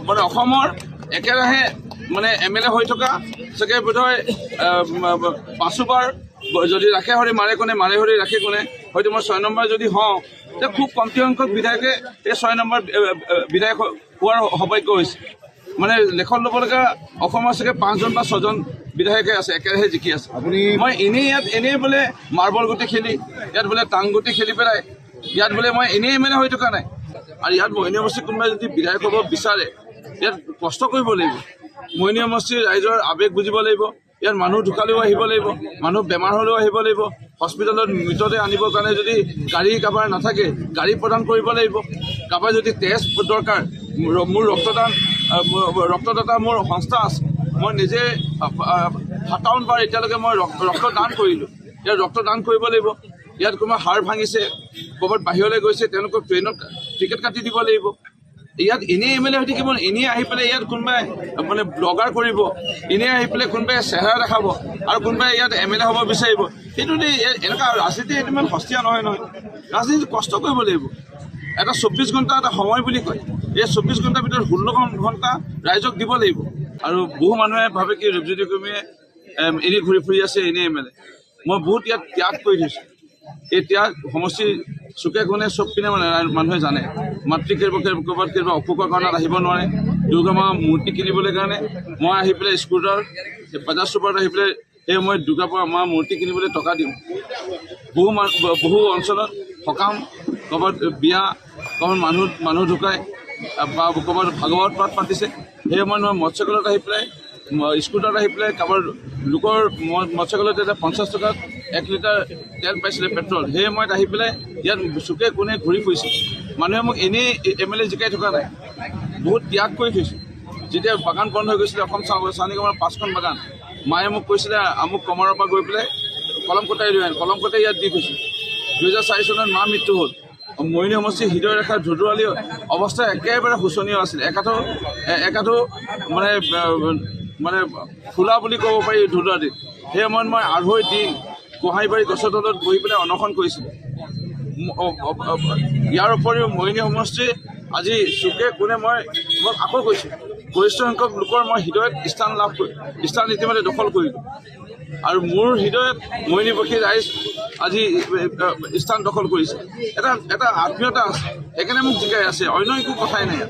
মানে অসমৰ একেৰাহে মানে MLA হৈ থকা চাগে বোধহয় 5বাৰ যদি ৰাখে হৰি মাৰে কোনে মাৰে হৰি ৰাখে কোনে হয়তো মই 6 নম্বৰ যদি হওঁ তেতিয়া খুব কমটি সংখ্যক বিধায়কে এই 6 নম্বৰ বিধায়ক হোৱাৰ সৌভাগ্য হৈছে মানে লেখন ল'বলগা অসমৰ চাগে 5জন বা 6জন বিধায়কে আছে একেৰাহে জিকি আছে মই এনেই বোলে মাৰ্বল গুটি খেলি ইয়াত বোলে টাং গুটি খেলি পেলাই ইয়াত বোলে মই এনেই MLA হৈ থকা নাই আৰু ইয়াত মোহিনী সমষ্টিৰ কোনোবাই যদি বিধায়ক হ'ব বিচাৰে ইয়াত কষ্ট কৰিব লাগিব মোহিনী সমষ্টিৰ ৰাইজৰ আৱেগ বুজিব লাগিব ইয়াত মানুহ ঢুকালেও আহিব লাগিব মানুহ বেমাৰ হ'লেও আহিব লাগিব হস্পিটেলত মৃতদেহ আনিবৰ কাৰণে যদি গাড়ী কাৰোবাৰ নাথাকে গাড়ী প্ৰদান কৰিব লাগিব কাৰোবাৰ যদি টেষ্ট দৰকাৰ মোৰ ৰক্তদাতা মোৰ সংস্থা আছে মই নিজে 57 বাৰ এতিয়ালৈকে মই ৰক্তদান কৰিলোঁ ইয়াত ৰক্তদান কৰিব লাগিব ইয়াত কোনোবা হাড় ভাঙিছে ক'ৰবাত বাহিৰলৈ গৈছে তেওঁলোকক ট্ৰেইনত টিকেট কাটি দিব লাগিব ইয়াত এনেই MLA হৈ থাকিব এনেই আহি পেলাই ইয়াত কোনোবাই মানে ব্লগাৰ কৰিব এনেই আহি পেলাই কোনোবাই চেহেৰা দেখাব আৰু কোনোবাই ইয়াত MLA হ'ব বিচাৰিব সেইটো এনেকুৱা ৰাজনীতি এইটো ইমান সস্তীয়া নহয় ৰাজনীতি কষ্ট কৰিব লাগিব এটা 24 ঘণ্টা এটা সময় বুলি কয় এই 24 ঘণ্টাৰ ভিতৰত 16 ঘণ্টা ৰাইজক দিব লাগিব আৰু বহু মানুহে ভাবে কি ৰূপজ্যোতি কুৰ্মীয়ে এনেই ঘূৰি ফুৰি আছে এনেই MLA মই বহুত ইয়াত ত্যাগ কৰি থৈছোঁ এই ত্যাগ সমষ্টিৰ চুকে কোণে চব পিনে মানুহে জানে মাতৃ ক'ৰবাত কিবা অসুখৰ কাৰণত আহিব নোৱাৰে দুৰ্গা মা মূৰ্তি কিনিবলৈ কাৰণে মই আহি পেলাই স্কুটাৰ বাজাজ চুপাৰত আহি পেলাই সেই মই দুৰ্গা মা মূৰ্তি কিনিবলৈ টকা দিওঁ বহু অঞ্চলত সকাম ক'ৰবাত বিয়া ক'ৰবাত মানুহ ঢুকায় বা ক'ৰবাত ভাগৱত পাঠ পাতিছে সেই সময়ত মই মৎস্যকলত আহি পেলাই স্কুটাৰত আহি পেলাই কাৰোবাৰ লোকৰ মৎস্যকলত এতিয়া 50 টকাত 1 লিটাৰ তেল পাইছিলে পেট্ৰল সেই সময়ত আহি পেলাই ইয়াত চুকে কোণে ঘূৰি ফুৰিছে মানুহে মোক এনেই MLA জিকাই থকা নাই বহুত ত্যাগ কৰি থৈছোঁ যেতিয়া বাগান বন্ধ হৈ গৈছিলে অসম চাউনিগমৰ 5খন বাগান মায়ে মোক কৈছিলে আমুক কমাৰৰ পৰা গৈ পেলাই কলম কটাই লৈ আন কলম কটাই ইয়াত দি থৈছোঁ 2004 চনত মা মৃত্যু হ'ল মোহিনী সমষ্টিৰ হৃদয় ৰেখাৰ ধুধুৱালী অৱস্থা একেবাৰে শোচনীয় আছিল একাঠো মানে ফুলা বুলি ক'ব পাৰি ধুধুৱালীত সেই সময়ত মই 2.5 দিন গোহাঁইবাৰী গছৰ তলত বহি পেলাই অনশন কৰিছিলোঁ ইয়াৰ উপৰিও মোহিনী সমষ্টি আজি চুকে কোণে মই আকৌ কৈছোঁ গৰিষ্ঠ সংখ্যক লোকৰ মই হৃদয়ত স্থান ইতিমধ্যে দখল কৰিলোঁ আৰু মোৰ হৃদয়ত মোহিনীবাসী ৰাইজ আজি স্থান দখল কৰিছে এটা আত্মীয়তা আছে সেইকাৰণে মোক জিকাই আছে অন্য একো কথাই নাই